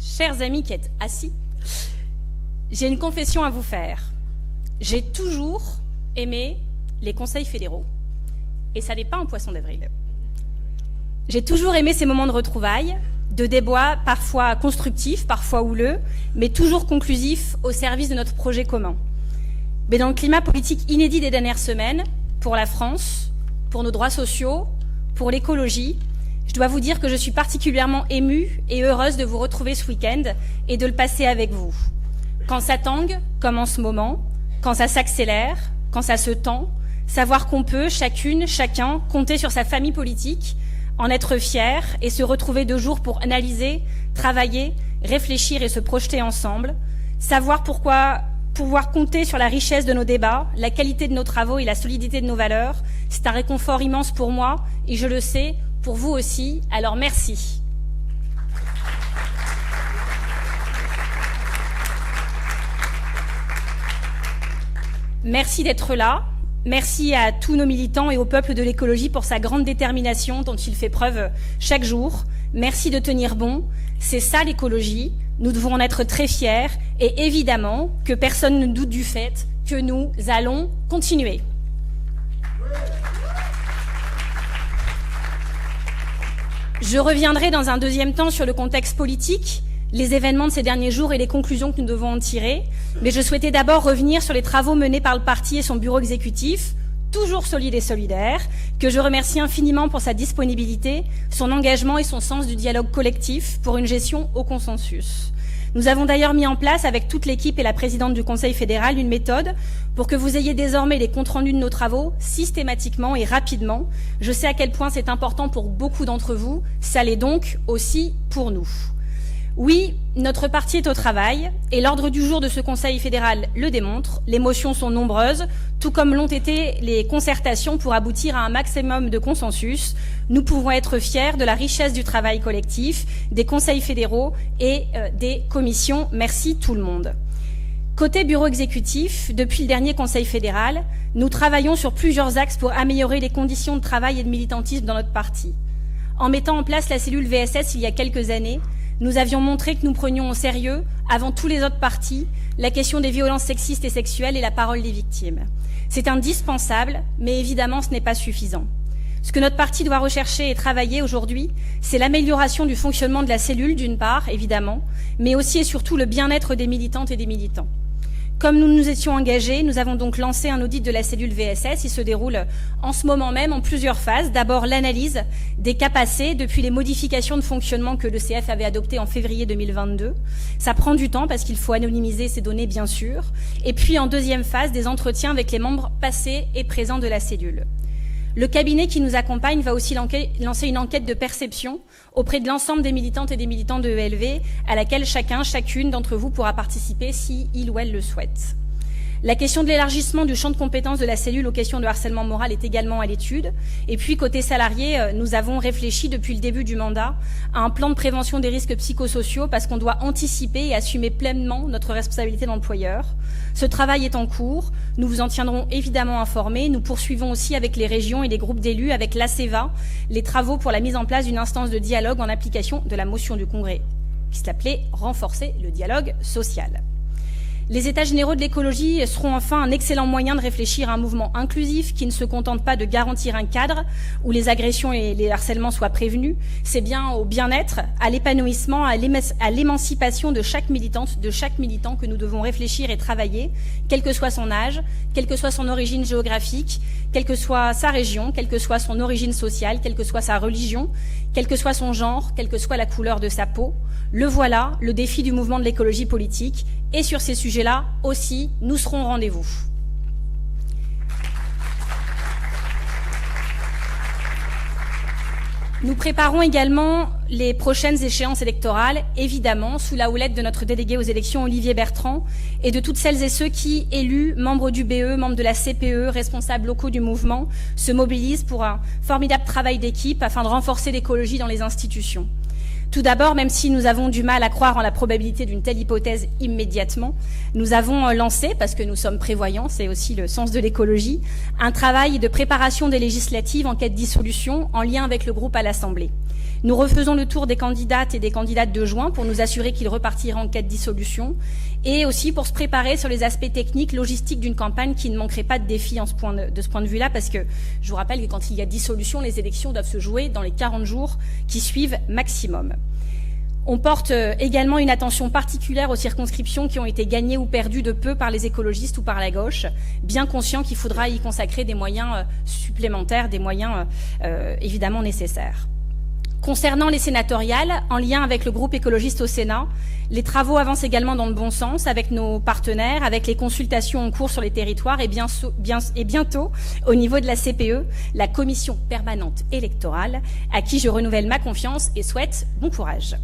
Chers amis qui êtes assis, j'ai une confession à vous faire. J'ai toujours aimé les conseils fédéraux. Et ça n'est pas un poisson d'avril. J'ai toujours aimé ces moments de retrouvailles, de débats parfois constructifs, parfois houleux, mais toujours conclusifs au service de notre projet commun. Mais dans le climat politique inédit des dernières semaines, pour la France, pour nos droits sociaux, pour l'écologie, je dois vous dire que je suis particulièrement émue et heureuse de vous retrouver ce week-end et de le passer avec vous. Quand ça tangue, comme en ce moment, quand ça s'accélère, quand ça se tend, savoir qu'on peut, chacune, chacun, compter sur sa famille politique, en être fier et se retrouver 2 jours pour analyser, travailler, réfléchir et se projeter ensemble, savoir pouvoir compter sur la richesse de nos débats, la qualité de nos travaux et la solidité de nos valeurs, c'est un réconfort immense pour moi et je le sais, pour vous aussi, alors merci. Merci d'être là. Merci à tous nos militants et au peuple de l'écologie pour sa grande détermination dont il fait preuve chaque jour. Merci de tenir bon. C'est ça l'écologie. Nous devons en être très fiers et évidemment que personne ne doute du fait que nous allons continuer. Je reviendrai dans un deuxième temps sur le contexte politique, les événements de ces derniers jours et les conclusions que nous devons en tirer. Mais je souhaitais d'abord revenir sur les travaux menés par le parti et son bureau exécutif, toujours solide et solidaire, que je remercie infiniment pour sa disponibilité, son engagement et son sens du dialogue collectif pour une gestion au consensus. Nous avons d'ailleurs mis en place avec toute l'équipe et la présidente du Conseil fédéral une méthode pour que vous ayez désormais les comptes rendus de nos travaux systématiquement et rapidement. Je sais à quel point c'est important pour beaucoup d'entre vous, ça l'est donc aussi pour nous. Oui, notre parti est au travail et l'ordre du jour de ce Conseil fédéral le démontre. Les motions sont nombreuses, tout comme l'ont été les concertations pour aboutir à un maximum de consensus. Nous pouvons être fiers de la richesse du travail collectif, des conseils fédéraux et des commissions. Merci tout le monde. Côté bureau exécutif, depuis le dernier Conseil fédéral, nous travaillons sur plusieurs axes pour améliorer les conditions de travail et de militantisme dans notre parti. En mettant en place la cellule VSS il y a quelques années, nous avions montré que nous prenions au sérieux, avant tous les autres partis, la question des violences sexistes et sexuelles et la parole des victimes. C'est indispensable, mais évidemment ce n'est pas suffisant. Ce que notre parti doit rechercher et travailler aujourd'hui, c'est l'amélioration du fonctionnement de la cellule, d'une part, évidemment, mais aussi et surtout le bien-être des militantes et des militants. Comme nous nous étions engagés, nous avons donc lancé un audit de la cellule VSS. Il se déroule en ce moment même en plusieurs phases. D'abord, l'analyse des cas passés depuis les modifications de fonctionnement que le CF avait adoptées en février 2022. Ça prend du temps parce qu'il faut anonymiser ces données, bien sûr. Et puis, en deuxième phase, des entretiens avec les membres passés et présents de la cellule. Le cabinet qui nous accompagne va aussi lancer une enquête de perception auprès de l'ensemble des militantes et des militants de ELV, à laquelle chacune d'entre vous pourra participer si il ou elle le souhaite. La question de l'élargissement du champ de compétences de la cellule aux questions de harcèlement moral est également à l'étude. Et puis, côté salarié, nous avons réfléchi depuis le début du mandat à un plan de prévention des risques psychosociaux parce qu'on doit anticiper et assumer pleinement notre responsabilité d'employeur. Ce travail est en cours. Nous vous en tiendrons évidemment informés. Nous poursuivons aussi avec les régions et les groupes d'élus, avec l'ACEVA, les travaux pour la mise en place d'une instance de dialogue en application de la motion du Congrès qui s'appelait « Renforcer le dialogue social ». Les États généraux de l'écologie seront enfin un excellent moyen de réfléchir à un mouvement inclusif qui ne se contente pas de garantir un cadre où les agressions et les harcèlements soient prévenus. C'est bien au bien-être, à l'épanouissement, à l'émancipation de chaque militante, de chaque militant que nous devons réfléchir et travailler, quel que soit son âge, quelle que soit son origine géographique, quelle que soit sa région, quelle que soit son origine sociale, quelle que soit sa religion, quel que soit son genre, quelle que soit la couleur de sa peau. Le voilà, le défi du mouvement de l'écologie politique. Et sur ces sujets-là aussi, nous serons au rendez-vous. Nous préparons également les prochaines échéances électorales, évidemment, sous la houlette de notre délégué aux élections, Olivier Bertrand, et de toutes celles et ceux qui, élus, membres du BE, membres de la CPE, responsables locaux du mouvement, se mobilisent pour un formidable travail d'équipe afin de renforcer l'écologie dans les institutions. Tout d'abord, même si nous avons du mal à croire en la probabilité d'une telle hypothèse immédiatement, nous avons lancé, parce que nous sommes prévoyants, c'est aussi le sens de l'écologie, un travail de préparation des législatives en cas de dissolution en lien avec le groupe à l'Assemblée. Nous refaisons le tour des candidates et des candidates de juin pour nous assurer qu'ils repartiront en quête de dissolution et aussi pour se préparer sur les aspects techniques, logistiques d'une campagne qui ne manquerait pas de défis de ce point de vue-là, parce que je vous rappelle que quand il y a dissolution, les élections doivent se jouer dans les 40 jours qui suivent maximum. On porte également une attention particulière aux circonscriptions qui ont été gagnées ou perdues de peu par les écologistes ou par la gauche, bien conscient qu'il faudra y consacrer des moyens supplémentaires, des moyens évidemment nécessaires. Concernant les sénatoriales, en lien avec le groupe écologiste au Sénat, les travaux avancent également dans le bon sens avec nos partenaires, avec les consultations en cours sur les territoires et bientôt au niveau de la CPE, la Commission permanente électorale, à qui je renouvelle ma confiance et souhaite bon courage.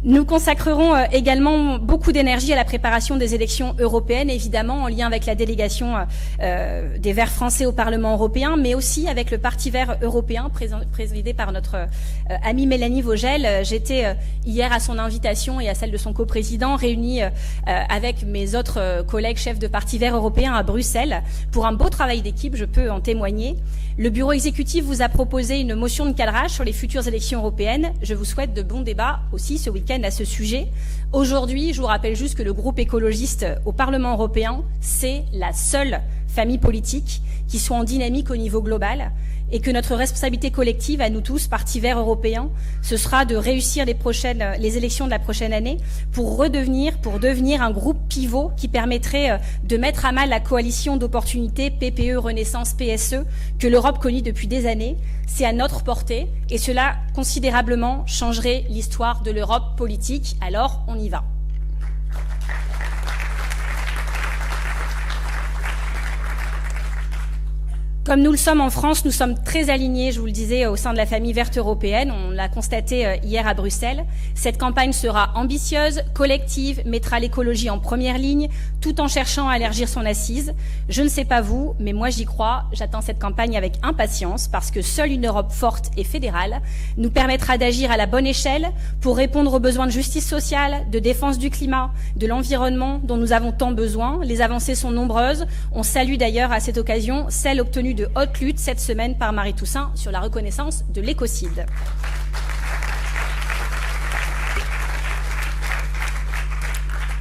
Nous consacrerons également beaucoup d'énergie à la préparation des élections européennes, évidemment en lien avec la délégation des Verts français au Parlement européen, mais aussi avec le Parti Vert européen présidé par notre amie Mélanie Vogel. J'étais hier à son invitation et à celle de son coprésident réunie avec mes autres collègues chefs de Parti Vert européen à Bruxelles pour un beau travail d'équipe, je peux en témoigner. Le bureau exécutif vous a proposé une motion de cadrage sur les futures élections européennes. Je vous souhaite de bons débats aussi ce week-end à ce sujet. Aujourd'hui, je vous rappelle juste que le groupe écologiste au Parlement européen, c'est la seule famille politique qui soit en dynamique au niveau global et que notre responsabilité collective à nous tous, Parti Vert européen, ce sera de réussir les élections de la prochaine année pour devenir un groupe pivot qui permettrait de mettre à mal la coalition d'opportunités PPE, Renaissance, PSE que l'Europe connaît depuis des années. C'est à notre portée et cela considérablement changerait l'histoire de l'Europe politique. Alors, on y va. Comme nous le sommes en France, nous sommes très alignés, je vous le disais, au sein de la famille verte européenne. On l'a constaté hier à Bruxelles. Cette campagne sera ambitieuse, collective, mettra l'écologie en première ligne, tout en cherchant à élargir son assise. Je ne sais pas vous, mais moi j'y crois. J'attends cette campagne avec impatience parce que seule une Europe forte et fédérale nous permettra d'agir à la bonne échelle pour répondre aux besoins de justice sociale, de défense du climat, de l'environnement dont nous avons tant besoin. Les avancées sont nombreuses. On salue d'ailleurs à cette occasion celle obtenue de haute lutte cette semaine par Marie Toussaint sur la reconnaissance de l'écocide.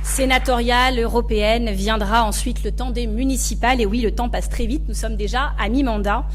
Sénatoriale, européenne, viendra ensuite le temps des municipales. Et oui, le temps passe très vite, nous sommes déjà à mi-mandat.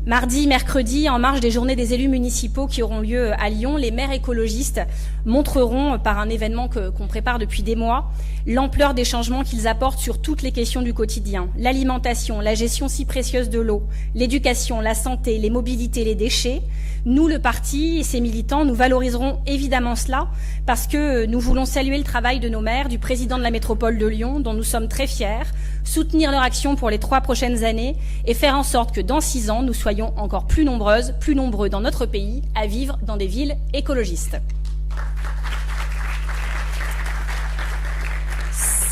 Mardi, mercredi, en marge des journées des élus municipaux qui auront lieu à Lyon, les maires écologistes montreront, par un événement qu'on prépare depuis des mois, l'ampleur des changements qu'ils apportent sur toutes les questions du quotidien. L'alimentation, la gestion si précieuse de l'eau, l'éducation, la santé, les mobilités, les déchets. Nous, le parti et ses militants, nous valoriserons évidemment cela parce que nous voulons saluer le travail de nos maires, du président de la métropole de Lyon, dont nous sommes très fiers, soutenir leur action pour les 3 prochaines années et faire en sorte que dans 6 ans, nous soyons encore plus nombreuses, plus nombreux dans notre pays à vivre dans des villes écologistes.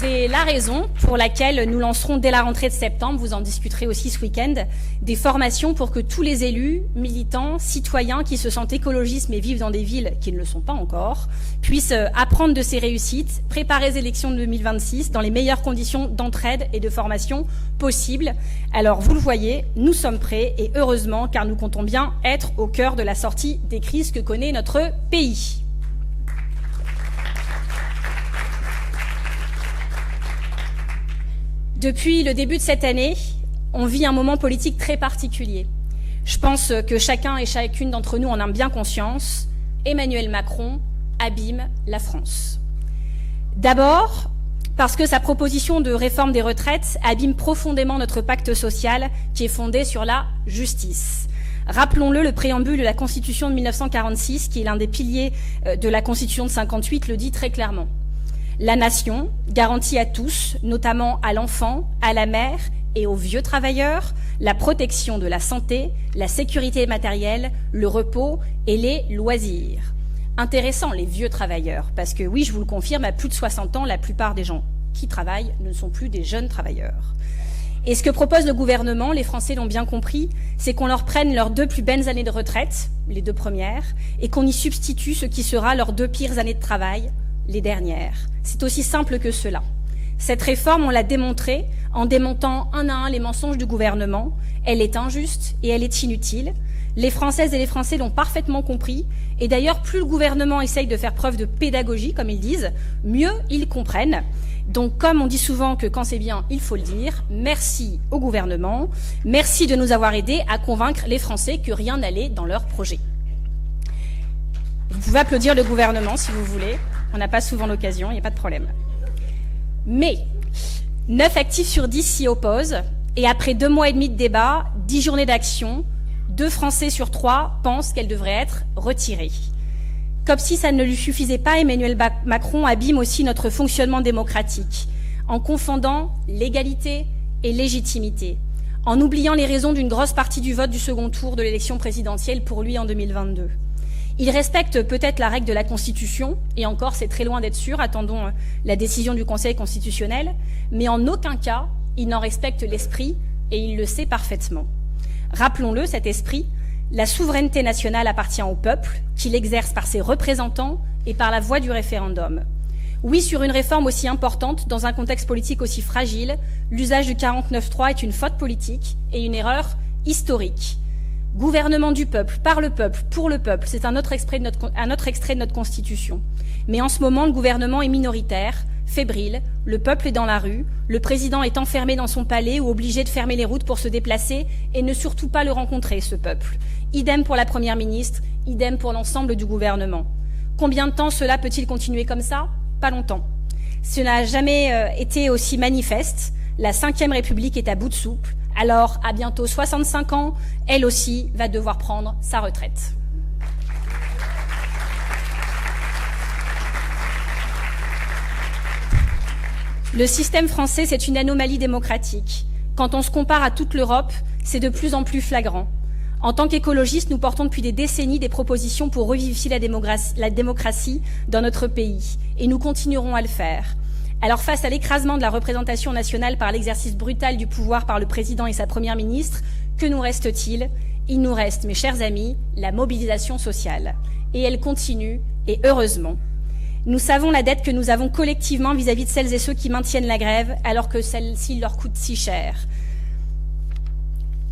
C'est la raison pour laquelle nous lancerons dès la rentrée de septembre, vous en discuterez aussi ce week-end, des formations pour que tous les élus, militants, citoyens qui se sentent écologistes mais vivent dans des villes qui ne le sont pas encore, puissent apprendre de ces réussites, préparer les élections de 2026 dans les meilleures conditions d'entraide et de formation possibles. Alors vous le voyez, nous sommes prêts et heureusement car nous comptons bien être au cœur de la sortie des crises que connaît notre pays. Depuis le début de cette année, on vit un moment politique très particulier. Je pense que chacun et chacune d'entre nous en a bien conscience. Emmanuel Macron abîme la France. D'abord, parce que sa proposition de réforme des retraites abîme profondément notre pacte social qui est fondé sur la justice. Rappelons-le, le préambule de la Constitution de 1946, qui est l'un des piliers de la Constitution de 58, le dit très clairement. La nation garantit à tous, notamment à l'enfant, à la mère et aux vieux travailleurs, la protection de la santé, la sécurité matérielle, le repos et les loisirs. Intéressant, les vieux travailleurs, parce que oui, je vous le confirme, à plus de 60 ans, la plupart des gens qui travaillent ne sont plus des jeunes travailleurs. Et ce que propose le gouvernement, les Français l'ont bien compris, c'est qu'on leur prenne leurs 2 plus belles années de retraite, les 2 premières, et qu'on y substitue ce qui sera leurs 2 pires années de travail, les dernières. C'est aussi simple que cela. Cette réforme, on l'a démontré en démontant un à un les mensonges du gouvernement. Elle est injuste et elle est inutile. Les Françaises et les Français l'ont parfaitement compris. Et d'ailleurs, plus le gouvernement essaye de faire preuve de pédagogie, comme ils disent, mieux ils comprennent. Donc, comme on dit souvent que quand c'est bien, il faut le dire, merci au gouvernement, merci de nous avoir aidés à convaincre les Français que rien n'allait dans leur projet. Vous pouvez applaudir le gouvernement si vous voulez, on n'a pas souvent l'occasion, il n'y a pas de problème. Mais 9 actifs sur 10 s'y opposent, et après 2 mois et demi de débat, 10 journées d'action, 2 Français sur 3 pensent qu'elle devrait être retirée. Comme si ça ne lui suffisait pas, Emmanuel Macron abîme aussi notre fonctionnement démocratique, en confondant légalité et légitimité, en oubliant les raisons d'une grosse partie du vote du second tour de l'élection présidentielle pour lui en 2022. Il respecte peut-être la règle de la Constitution, et encore c'est très loin d'être sûr, attendons la décision du Conseil constitutionnel, mais en aucun cas il n'en respecte l'esprit, et il le sait parfaitement. Rappelons-le, cet esprit, la souveraineté nationale appartient au peuple, qui l'exerce par ses représentants et par la voie du référendum. Oui, sur une réforme aussi importante, dans un contexte politique aussi fragile, l'usage du 49.3 est une faute politique et une erreur historique. Gouvernement du peuple, par le peuple, pour le peuple, c'est un autre extrait de notre Constitution. Mais en ce moment, le gouvernement est minoritaire, fébrile, le peuple est dans la rue, le président est enfermé dans son palais ou obligé de fermer les routes pour se déplacer et ne surtout pas le rencontrer, ce peuple. Idem pour la Première ministre, idem pour l'ensemble du gouvernement. Combien de temps cela peut-il continuer comme ça? Pas longtemps. Ce n'a jamais été aussi manifeste. La Ve République est à bout de souffle. Alors, à bientôt 65 ans, elle aussi va devoir prendre sa retraite. Le système français, c'est une anomalie démocratique. Quand on se compare à toute l'Europe, c'est de plus en plus flagrant. En tant qu'écologistes, nous portons depuis des décennies des propositions pour revivifier la démocratie dans notre pays. Et nous continuerons à le faire. Alors face à l'écrasement de la représentation nationale par l'exercice brutal du pouvoir par le président et sa première ministre, que nous reste-t-il? Il nous reste, mes chers amis, la mobilisation sociale. Et elle continue, et heureusement. Nous savons la dette que nous avons collectivement vis-à-vis de celles et ceux qui maintiennent la grève, alors que celle-ci leur coûte si cher.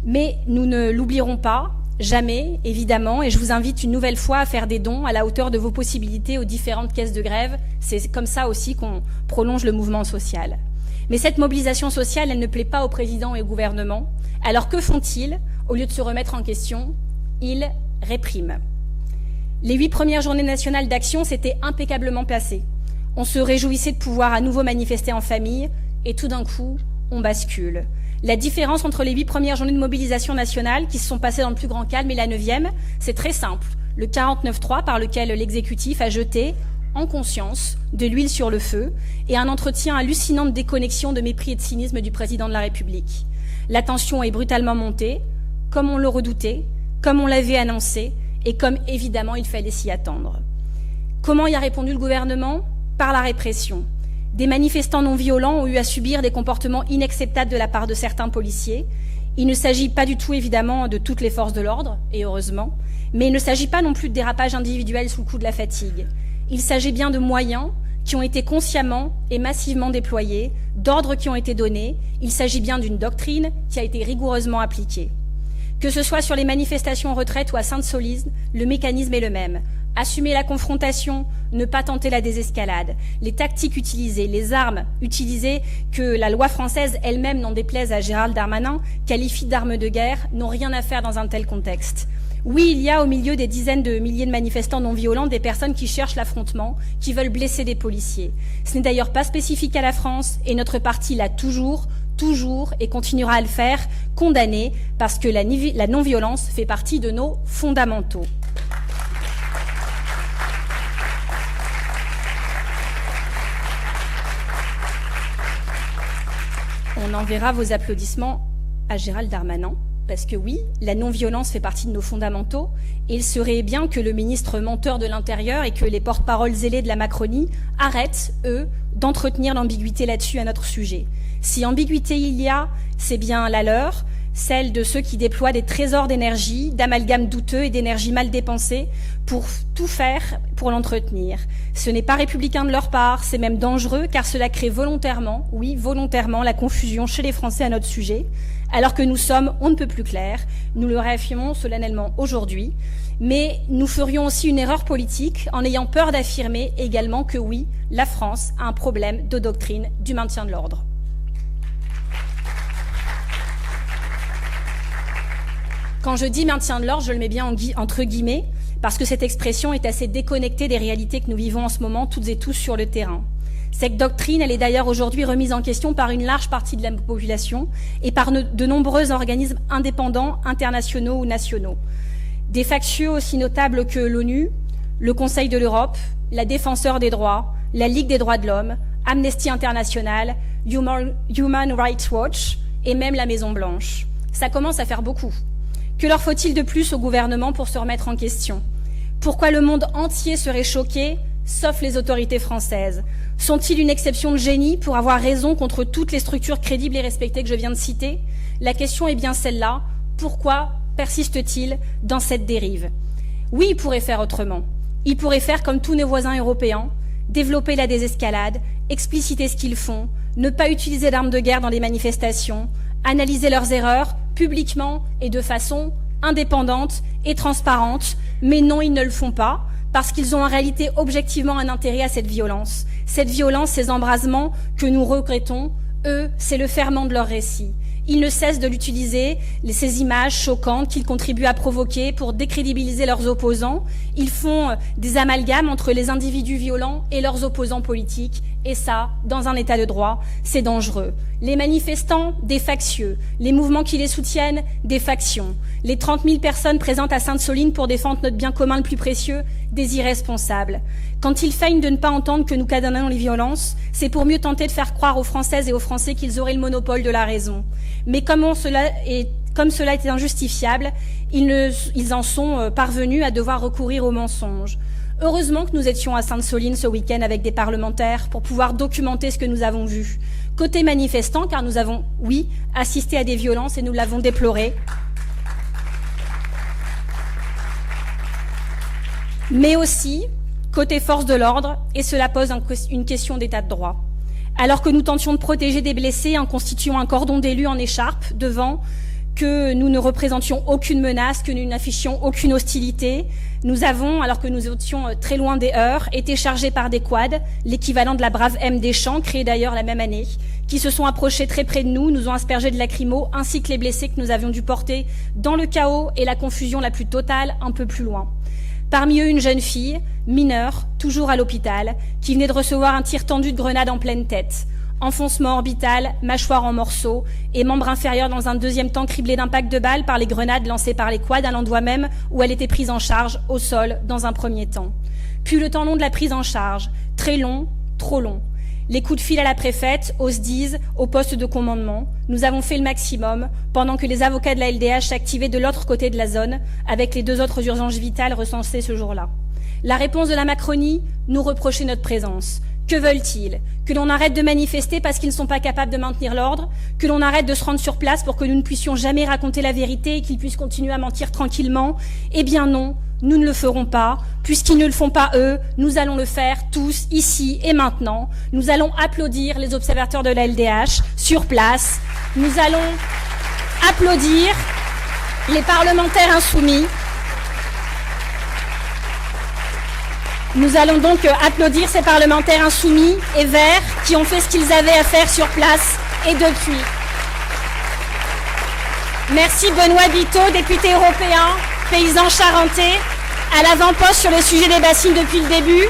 Mais nous ne l'oublierons pas, jamais, évidemment, et je vous invite une nouvelle fois à faire des dons à la hauteur de vos possibilités aux différentes caisses de grève. C'est comme ça aussi qu'on prolonge le mouvement social. Mais cette mobilisation sociale, elle ne plaît pas au président et au gouvernement. Alors que font-ils? Au lieu de se remettre en question, ils répriment. Les 8 premières journées nationales d'action s'étaient impeccablement passées. On se réjouissait de pouvoir à nouveau manifester en famille, et tout d'un coup, on bascule. La différence entre les 8 premières journées de mobilisation nationale, qui se sont passées dans le plus grand calme, et la 9e, c'est très simple. Le 49.3 par lequel l'exécutif a jeté, en conscience, de l'huile sur le feu, et un entretien hallucinant de déconnexion, de mépris et de cynisme du président de la République. La tension est brutalement montée, comme on le redoutait, comme on l'avait annoncé, et comme évidemment il fallait s'y attendre. Comment y a répondu le gouvernement? Par la répression. Des manifestants non violents ont eu à subir des comportements inacceptables de la part de certains policiers. Il ne s'agit pas du tout évidemment de toutes les forces de l'ordre, et heureusement, mais il ne s'agit pas non plus de dérapages individuels sous le coup de la fatigue. Il s'agit bien de moyens qui ont été consciemment et massivement déployés, d'ordres qui ont été donnés. Il s'agit bien d'une doctrine qui a été rigoureusement appliquée. Que ce soit sur les manifestations en retraite ou à Sainte-Soline, le mécanisme est le même. Assumer la confrontation, ne pas tenter la désescalade. Les tactiques utilisées, les armes utilisées que la loi française elle-même, n'en déplaise à Gérald Darmanin, qualifie d'armes de guerre, n'ont rien à faire dans un tel contexte. Oui, il y a au milieu des dizaines de milliers de manifestants non violents des personnes qui cherchent l'affrontement, qui veulent blesser des policiers. Ce n'est d'ailleurs pas spécifique à la France et notre parti l'a toujours et continuera à le faire, condamné parce que la non-violence fait partie de nos fondamentaux. On enverra vos applaudissements à Gérald Darmanin, parce que oui, la non-violence fait partie de nos fondamentaux, et il serait bien que le ministre menteur de l'Intérieur et que les porte-paroles zélés de la Macronie arrêtent, eux, d'entretenir l'ambiguïté là-dessus à notre sujet. Si ambiguïté il y a, c'est bien la leur, celle de ceux qui déploient des trésors d'énergie, d'amalgames douteux et d'énergie mal dépensée pour tout faire pour l'entretenir. Ce n'est pas républicain de leur part, c'est même dangereux car cela crée volontairement, oui, volontairement, la confusion chez les Français à notre sujet, alors que nous sommes on ne peut plus clairs, nous le réaffirmons solennellement aujourd'hui, mais nous ferions aussi une erreur politique en ayant peur d'affirmer également que oui, la France a un problème de doctrine du maintien de l'ordre. Quand je dis maintien de l'ordre, je le mets bien entre guillemets, parce que cette expression est assez déconnectée des réalités que nous vivons en ce moment, toutes et tous sur le terrain. Cette doctrine, elle est d'ailleurs aujourd'hui remise en question par une large partie de la population et par de nombreux organismes indépendants, internationaux ou nationaux. Des factieux aussi notables que l'ONU, le Conseil de l'Europe, la Défenseure des droits, la Ligue des droits de l'homme, Amnesty International, Human Rights Watch et même la Maison-Blanche. Ça commence à faire beaucoup. Que leur faut-il de plus au gouvernement pour se remettre en question? Pourquoi le monde entier serait choqué, sauf les autorités françaises? Sont-ils une exception de génie pour avoir raison contre toutes les structures crédibles et respectées que je viens de citer? La question est bien celle-là. Pourquoi persiste-t-il dans cette dérive? Oui, il pourrait faire autrement. Il pourrait faire comme tous nos voisins européens, développer la désescalade, expliciter ce qu'ils font, ne pas utiliser d'armes de guerre dans les manifestations, analyser leurs erreurs publiquement et de façon indépendante et transparente. Mais non, ils ne le font pas, parce qu'ils ont en réalité objectivement un intérêt à cette violence. Cette violence, ces embrasements que nous regrettons, eux, c'est le ferment de leur récit. Ils ne cessent de l'utiliser, ces images choquantes qu'ils contribuent à provoquer pour décrédibiliser leurs opposants. Ils font des amalgames entre les individus violents et leurs opposants politiques. Et ça, dans un état de droit, c'est dangereux. Les manifestants, des factieux. Les mouvements qui les soutiennent, des factions. Les 30 000 personnes présentes à Sainte-Soline pour défendre notre bien commun le plus précieux, des irresponsables. Quand ils feignent de ne pas entendre que nous condamnons les violences, c'est pour mieux tenter de faire croire aux Françaises et aux Français qu'ils auraient le monopole de la raison. Mais comme cela est injustifiable, ils en sont parvenus à devoir recourir aux mensonges. Heureusement que nous étions à Sainte-Soline ce week-end avec des parlementaires pour pouvoir documenter ce que nous avons vu. Côté manifestants, car nous avons, oui, assisté à des violences et nous l'avons déploré. Mais aussi, côté force de l'ordre, et cela pose une question d'état de droit. Alors que nous tentions de protéger des blessés en constituant un cordon d'élus en écharpe devant, que nous ne représentions aucune menace, que nous n'affichions aucune hostilité, nous avons, alors que nous étions très loin des heurts, été chargés par des quads, l'équivalent de la brave M des Champs, créée d'ailleurs la même année, qui se sont approchés très près de nous, nous ont aspergé de lacrymo, ainsi que les blessés que nous avions dû porter dans le chaos et la confusion la plus totale un peu plus loin. Parmi eux, une jeune fille, mineure, toujours à l'hôpital, qui venait de recevoir un tir tendu de grenade en pleine tête. Enfoncement orbital, mâchoire en morceaux et membre inférieur dans un deuxième temps criblé d'impacts de balles par les grenades lancées par les quads à l'endroit même où elle était prise en charge, au sol, dans un premier temps. Puis le temps long de la prise en charge, très long, trop long. Les coups de fil à la préfète, au SDIS, au poste de commandement. Nous avons fait le maximum, pendant que les avocats de la LDH s'activaient de l'autre côté de la zone, avec les 2 autres urgences vitales recensées ce jour-là. La réponse de la Macronie, nous reprocher notre présence. Que veulent-ils? Que l'on arrête de manifester parce qu'ils ne sont pas capables de maintenir l'ordre? Que l'on arrête de se rendre sur place pour que nous ne puissions jamais raconter la vérité et qu'ils puissent continuer à mentir tranquillement? Eh bien non, nous ne le ferons pas. Puisqu'ils ne le font pas eux, nous allons le faire tous, ici et maintenant. Nous allons applaudir les observateurs de la LDH sur place. Nous allons applaudir les parlementaires insoumis. Nous allons donc applaudir ces parlementaires insoumis et verts qui ont fait ce qu'ils avaient à faire sur place et depuis. Merci Benoît Biteau, député européen, paysan charentais, à l'avant-poste sur le sujet des bassines depuis le début.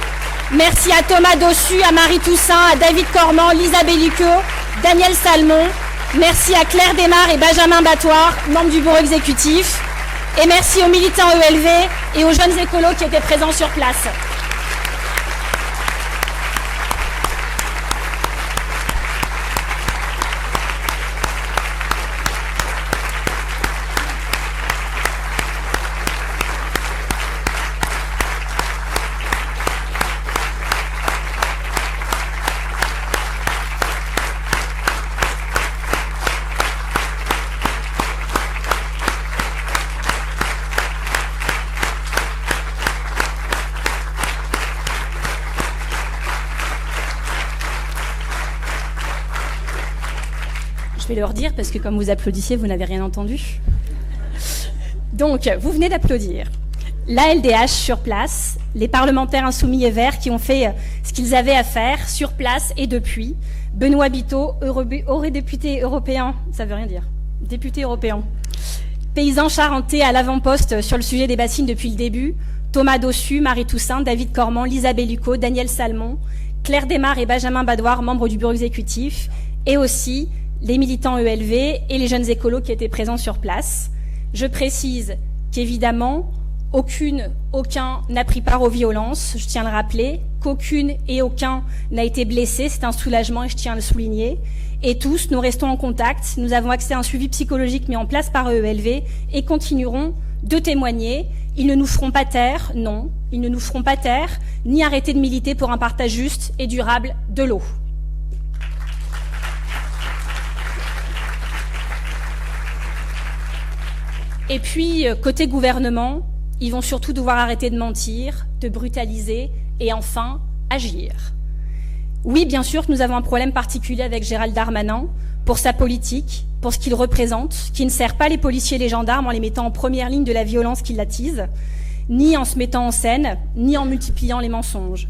Merci à Thomas Dossu, à Marie Toussaint, à David Cormand, Lisa Bellico, Daniel Salmon. Merci à Claire Desmar et Benjamin Battoir, membres du bureau exécutif. Et merci aux militants ELV et aux jeunes écolos qui étaient présents sur place. Je vais leur dire, parce que comme vous applaudissiez, vous n'avez rien entendu. Donc, vous venez d'applaudir. La LDH sur place, les parlementaires insoumis et verts qui ont fait ce qu'ils avaient à faire sur place et depuis. Benoît Biteau, eurodéputé européen, ça veut rien dire, député européen. Paysan charentais à l'avant-poste sur le sujet des bassines depuis le début. Thomas Dossu, Marie Toussaint, David Cormand, Lisa Bellucco, Daniel Salmon, Claire Desmar et Benjamin Badoir, membres du bureau exécutif, et aussi les militants ELV et les jeunes écolos qui étaient présents sur place. Je précise qu'évidemment, aucun n'a pris part aux violences, je tiens à le rappeler, qu'aucune et aucun n'a été blessé, c'est un soulagement et je tiens à le souligner. Et tous, nous restons en contact, nous avons accès à un suivi psychologique mis en place par EELV et continuerons de témoigner. Ils ne nous feront pas taire, non, ils ne nous feront pas taire, ni arrêter de militer pour un partage juste et durable de l'eau. Et puis, côté gouvernement, ils vont surtout devoir arrêter de mentir, de brutaliser et enfin agir. Oui, bien sûr que nous avons un problème particulier avec Gérald Darmanin pour sa politique, pour ce qu'il représente, qui ne sert pas les policiers et les gendarmes en les mettant en première ligne de la violence qui l'attise, ni en se mettant en scène, ni en multipliant les mensonges.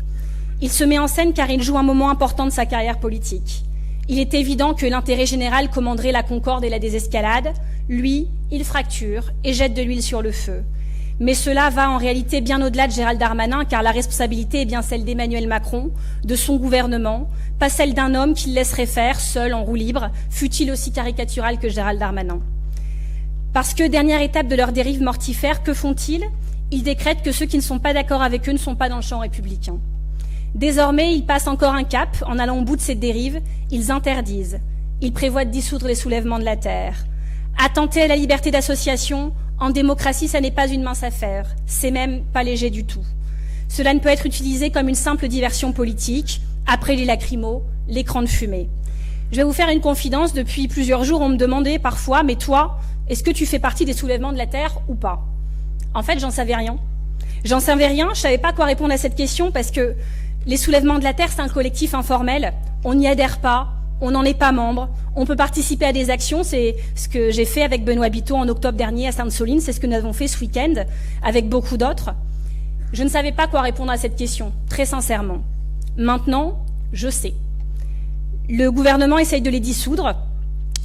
Il se met en scène car il joue un moment important de sa carrière politique. Il est évident que l'intérêt général commanderait la concorde et la désescalade. Lui, il fracture et jette de l'huile sur le feu. Mais cela va en réalité bien au-delà de Gérald Darmanin, car la responsabilité est bien celle d'Emmanuel Macron, de son gouvernement, pas celle d'un homme qui le laisserait faire, seul, en roue libre, fût-il aussi caricatural que Gérald Darmanin. Parce que, dernière étape de leur dérive mortifère, que font-ils? Ils décrètent que ceux qui ne sont pas d'accord avec eux ne sont pas dans le champ républicain. Désormais, ils passent encore un cap, en allant au bout de cette dérive, ils interdisent. Ils prévoient de dissoudre les soulèvements de la terre. Attenter à la liberté d'association, en démocratie, ça n'est pas une mince affaire. C'est même pas léger du tout. Cela ne peut être utilisé comme une simple diversion politique, après les lacrymos, l'écran de fumée. Je vais vous faire une confidence. Depuis plusieurs jours, on me demandait parfois, mais toi, est-ce que tu fais partie des soulèvements de la terre ou pas? En fait, j'en savais rien. J'en savais rien, je savais pas quoi répondre à cette question parce que les soulèvements de la terre, c'est un collectif informel. On n'y adhère pas. On n'en est pas membre, on peut participer à des actions, c'est ce que j'ai fait avec Benoît Biteau en octobre dernier à Sainte-Soline, c'est ce que nous avons fait ce week-end avec beaucoup d'autres. Je ne savais pas quoi répondre à cette question, très sincèrement. Maintenant, je sais. Le gouvernement essaye de les dissoudre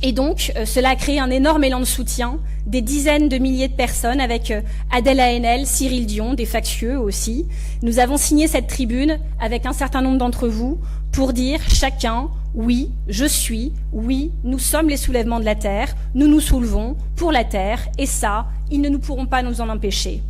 et donc cela a créé un énorme élan de soutien, des dizaines de milliers de personnes avec Adèle Haenel, Cyril Dion, des factieux aussi. Nous avons signé cette tribune avec un certain nombre d'entre vous pour dire chacun oui, je suis, oui, nous sommes les soulèvements de la terre, nous nous soulevons pour la terre, et ça, ils ne pourront pas nous en empêcher.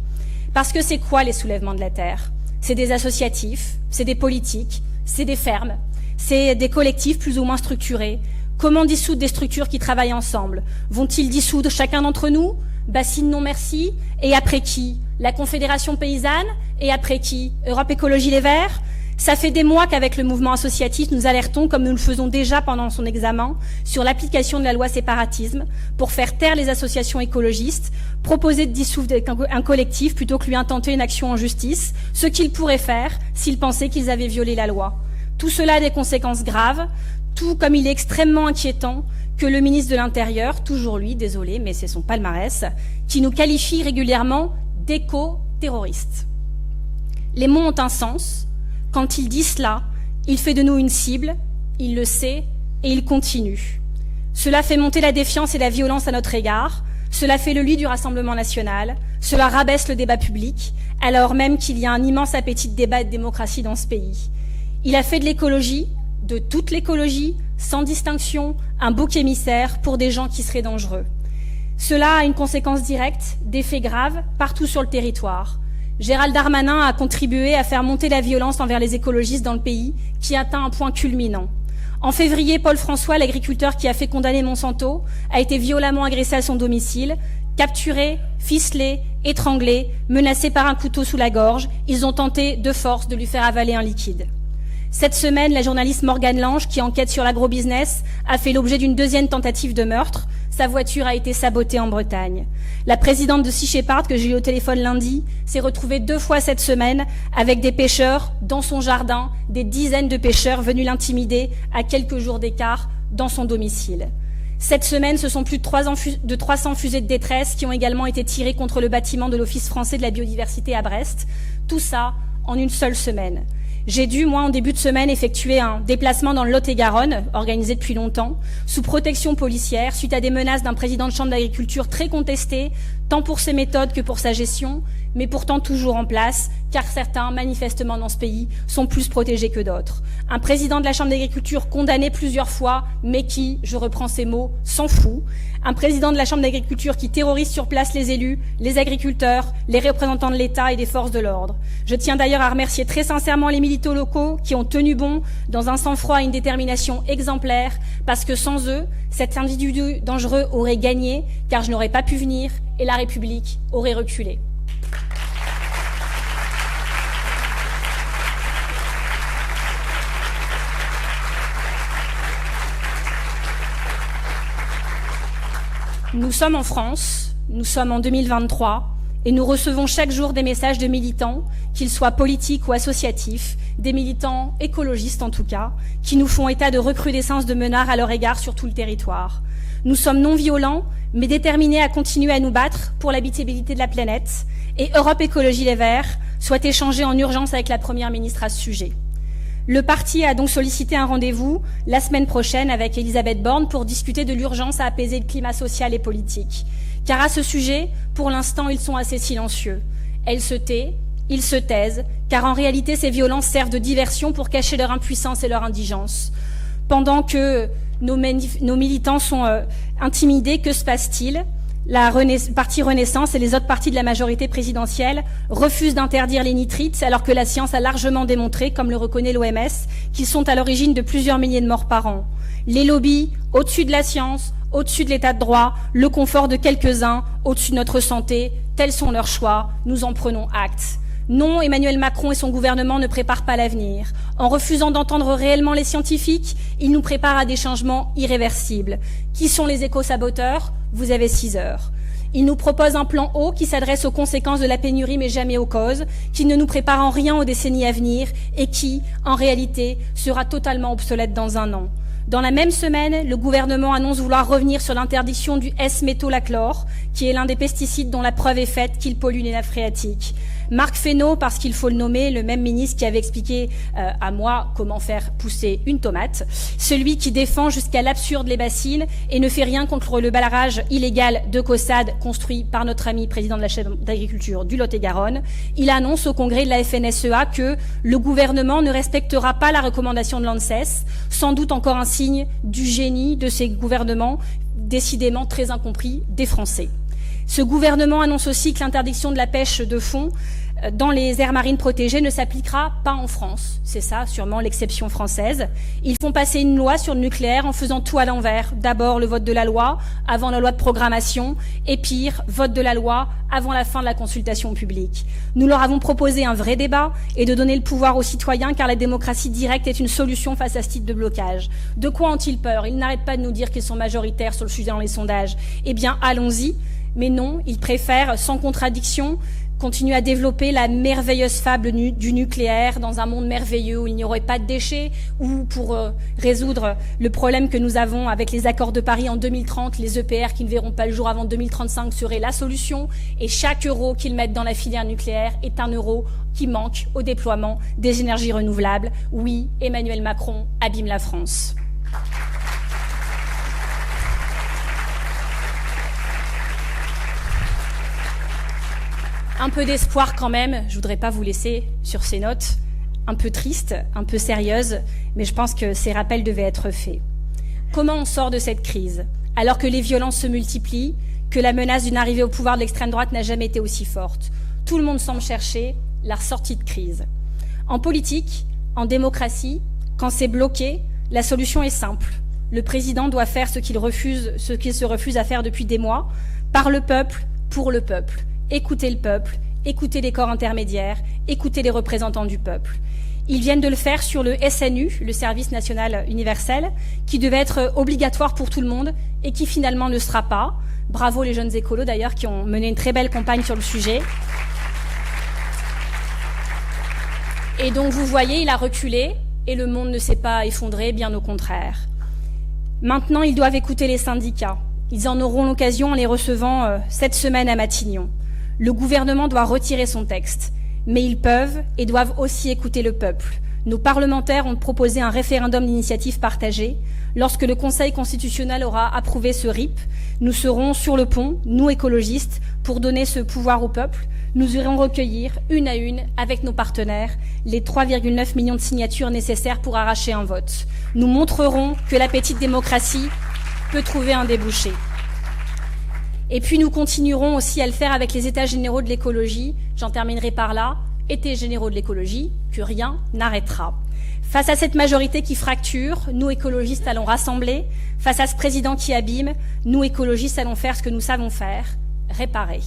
Parce que c'est quoi les soulèvements de la terre? C'est des associatifs, c'est des politiques, c'est des fermes, c'est des collectifs plus ou moins structurés. Comment dissoudre des structures qui travaillent ensemble? Vont-ils dissoudre chacun d'entre nous? Bassine non merci. Et après qui? La Confédération paysanne? Et après qui? Europe Écologie Les Verts? Ça fait des mois qu'avec le mouvement associatif, nous alertons, comme nous le faisons déjà pendant son examen, sur l'application de la loi séparatisme pour faire taire les associations écologistes, proposer de dissoudre un collectif plutôt que lui intenter une action en justice, ce qu'ils pourraient faire s'ils pensaient qu'ils avaient violé la loi. Tout cela a des conséquences graves, tout comme il est extrêmement inquiétant que le ministre de l'Intérieur, toujours lui, désolé, mais c'est son palmarès, qui nous qualifie régulièrement d'éco-terroristes. Les mots ont un sens. Quand il dit cela, il fait de nous une cible, il le sait et il continue. Cela fait monter la défiance et la violence à notre égard, cela fait le lit du Rassemblement national, cela rabaisse le débat public, alors même qu'il y a un immense appétit de débat et de démocratie dans ce pays. Il a fait de l'écologie, de toute l'écologie, sans distinction, un bouc émissaire pour des gens qui seraient dangereux. Cela a une conséquence directe, des faits graves, partout sur le territoire. Gérald Darmanin a contribué à faire monter la violence envers les écologistes dans le pays, qui atteint un point culminant. En février, Paul François, l'agriculteur qui a fait condamner Monsanto, a été violemment agressé à son domicile, capturé, ficelé, étranglé, menacé par un couteau sous la gorge. Ils ont tenté de force de lui faire avaler un liquide. Cette semaine, la journaliste Morgane Lange, qui enquête sur l'agrobusiness, a fait l'objet d'une deuxième tentative de meurtre. Sa voiture a été sabotée en Bretagne. La présidente de Sea Shepherd, que j'ai eu au téléphone lundi, s'est retrouvée 2 fois cette semaine avec des pêcheurs dans son jardin, des dizaines de pêcheurs venus l'intimider à quelques jours d'écart dans son domicile. Cette semaine, ce sont plus de 300 fusées de détresse qui ont également été tirées contre le bâtiment de l'Office français de la biodiversité à Brest. Tout ça en une seule semaine. J'ai dû, moi, en début de semaine, effectuer un déplacement dans le Lot-et-Garonne, organisé depuis longtemps, sous protection policière, suite à des menaces d'un président de chambre d'agriculture très contesté, tant pour ses méthodes que pour sa gestion, mais pourtant toujours en place, car certains, manifestement dans ce pays, sont plus protégés que d'autres. Un président de la chambre d'agriculture condamné plusieurs fois, mais qui, je reprends ces mots, s'en fout. Un président de la chambre d'agriculture qui terrorise sur place les élus, les agriculteurs, les représentants de l'État et des forces de l'ordre. Je tiens d'ailleurs à remercier très sincèrement les militants locaux qui ont tenu bon dans un sang-froid et une détermination exemplaire, parce que sans eux, cet individu dangereux aurait gagné, car je n'aurais pas pu venir et la République aurait reculé. Nous sommes en France, nous sommes en 2023, et nous recevons chaque jour des messages de militants, qu'ils soient politiques ou associatifs, des militants écologistes en tout cas, qui nous font état de recrudescence de menaces à leur égard sur tout le territoire. Nous sommes non violents, mais déterminés à continuer à nous battre pour l'habitabilité de la planète, et Europe Écologie Les Verts souhaite échanger en urgence avec la Première ministre à ce sujet. Le parti a donc sollicité un rendez-vous la semaine prochaine avec Elisabeth Borne pour discuter de l'urgence à apaiser le climat social et politique. Car à ce sujet, pour l'instant, ils sont assez silencieux. Elle se tait, ils se taisent, car en réalité, ces violences servent de diversion pour cacher leur impuissance et leur indigence. Pendant que nos militants sont intimidés, que se passe-t-il ? La parti Renaissance et les autres partis de la majorité présidentielle refusent d'interdire les nitrites alors que la science a largement démontré, comme le reconnaît l'OMS, qu'ils sont à l'origine de plusieurs milliers de morts par an. Les lobbies, au-dessus de la science, au-dessus de l'état de droit, le confort de quelques-uns, au-dessus de notre santé, tels sont leurs choix, nous en prenons acte. Non, Emmanuel Macron et son gouvernement ne préparent pas l'avenir. En refusant d'entendre réellement les scientifiques, ils nous préparent à des changements irréversibles. Qui sont les éco-saboteurs ? Vous avez 6 heures. Ils nous proposent un plan haut qui s'adresse aux conséquences de la pénurie mais jamais aux causes, qui ne nous prépare en rien aux décennies à venir et qui, en réalité, sera totalement obsolète dans un an. Dans la même semaine, le gouvernement annonce vouloir revenir sur l'interdiction du S-métolachlore, qui est l'un des pesticides dont la preuve est faite qu'il pollue les nappes phréatiques. Marc Fesneau, parce qu'il faut le nommer, le même ministre qui avait expliqué à moi comment faire pousser une tomate, celui qui défend jusqu'à l'absurde les bassines et ne fait rien contre le barrage illégal de Caussade construit par notre ami président de la Chambre d'agriculture du Lot-et-Garonne, il annonce au congrès de la FNSEA que le gouvernement ne respectera pas la recommandation de l'ANSES, sans doute encore un signe du génie de ces gouvernements, décidément très incompris des Français. Ce gouvernement annonce aussi que l'interdiction de la pêche de fond dans les aires marines protégées ne s'appliquera pas en France. C'est ça, sûrement l'exception française. Ils font passer une loi sur le nucléaire en faisant tout à l'envers. D'abord le vote de la loi, avant la loi de programmation, et pire, vote de la loi avant la fin de la consultation publique. Nous leur avons proposé un vrai débat et de donner le pouvoir aux citoyens, car la démocratie directe est une solution face à ce type de blocage. De quoi ont-ils peur ? Ils n'arrêtent pas de nous dire qu'ils sont majoritaires sur le sujet dans les sondages. Eh bien, allons-y. Mais non, ils préfèrent, sans contradiction, continuer à développer la merveilleuse fable du nucléaire dans un monde merveilleux où il n'y aurait pas de déchets, ou pour résoudre le problème que nous avons avec les accords de Paris en 2030, les EPR qui ne verront pas le jour avant 2035 seraient la solution, et chaque euro qu'ils mettent dans la filière nucléaire est un euro qui manque au déploiement des énergies renouvelables. Oui, Emmanuel Macron abîme la France. Un peu d'espoir quand même, je voudrais pas vous laisser sur ces notes un peu tristes, un peu sérieuses, mais je pense que ces rappels devaient être faits. Comment on sort de cette crise, alors que les violences se multiplient, que la menace d'une arrivée au pouvoir de l'extrême droite n'a jamais été aussi forte ? Tout le monde semble chercher la sortie de crise. En politique, en démocratie, quand c'est bloqué, la solution est simple. Le président doit faire ce qu'il se refuse à faire depuis des mois, par le peuple, pour le peuple. Écoutez le peuple, écoutez les corps intermédiaires, écoutez les représentants du peuple. Ils viennent de le faire sur le SNU, le service national universel, qui devait être obligatoire pour tout le monde et qui finalement ne sera pas. Bravo les jeunes écolos d'ailleurs qui ont mené une très belle campagne sur le sujet. Et donc vous voyez, il a reculé et le monde ne s'est pas effondré, bien au contraire. Maintenant, ils doivent écouter les syndicats. Ils en auront l'occasion en les recevant cette semaine à Matignon. Le gouvernement doit retirer son texte, mais ils peuvent et doivent aussi écouter le peuple. Nos parlementaires ont proposé un référendum d'initiative partagée. Lorsque le Conseil constitutionnel aura approuvé ce RIP, nous serons sur le pont, nous écologistes, pour donner ce pouvoir au peuple. Nous irons recueillir, une à une, avec nos partenaires, les 3,9 millions de signatures nécessaires pour arracher un vote. Nous montrerons que la petite démocratie peut trouver un débouché. Et puis nous continuerons aussi à le faire avec les États généraux de l'écologie. J'en terminerai par là. États généraux de l'écologie, que rien n'arrêtera. Face à cette majorité qui fracture, nous écologistes allons rassembler. Face à ce président qui abîme, nous écologistes allons faire ce que nous savons faire, réparer.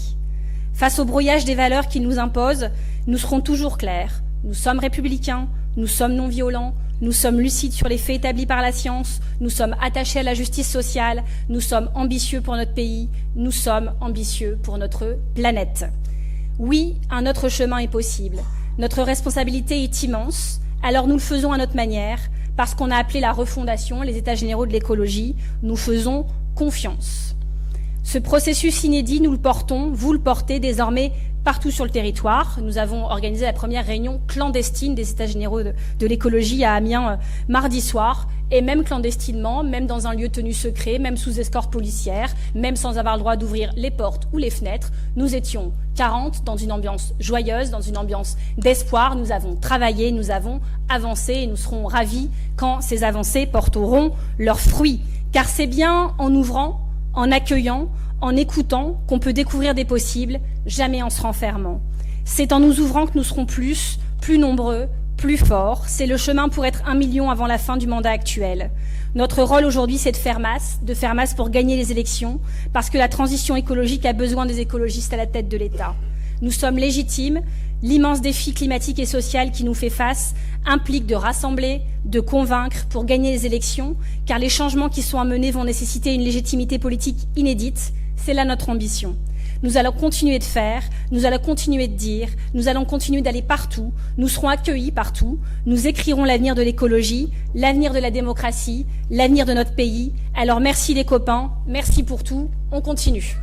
Face au brouillage des valeurs qu'il nous impose, nous serons toujours clairs. Nous sommes républicains, nous sommes non-violents, nous sommes lucides sur les faits établis par la science, nous sommes attachés à la justice sociale, nous sommes ambitieux pour notre pays, nous sommes ambitieux pour notre planète. Oui, un autre chemin est possible. Notre responsabilité est immense, alors nous le faisons à notre manière, parce qu'on a appelé la refondation, les États généraux de l'écologie, nous faisons confiance. Ce processus inédit, nous le portons, vous le portez désormais partout sur le territoire. Nous avons organisé la première réunion clandestine des États généraux de l'écologie à Amiens mardi soir, et même clandestinement, même dans un lieu tenu secret, même sous escorte policière, même sans avoir le droit d'ouvrir les portes ou les fenêtres, nous étions 40 dans une ambiance joyeuse, dans une ambiance d'espoir. Nous avons travaillé, nous avons avancé et nous serons ravis quand ces avancées porteront leurs fruits. Car c'est bien en ouvrant, en accueillant, en écoutant qu'on peut découvrir des possibles, jamais en se renfermant. C'est en nous ouvrant que nous serons plus nombreux, plus forts. C'est le chemin pour être 1 million avant la fin du mandat actuel. Notre rôle aujourd'hui, c'est de faire masse pour gagner les élections, parce que la transition écologique a besoin des écologistes à la tête de l'État. Nous sommes légitimes. L'immense défi climatique et social qui nous fait face implique de rassembler, de convaincre pour gagner les élections, car les changements qui sont à mener vont nécessiter une légitimité politique inédite. C'est là notre ambition. Nous allons continuer de faire, nous allons continuer de dire, nous allons continuer d'aller partout, nous serons accueillis partout, nous écrirons l'avenir de l'écologie, l'avenir de la démocratie, l'avenir de notre pays. Alors merci les copains, merci pour tout, on continue.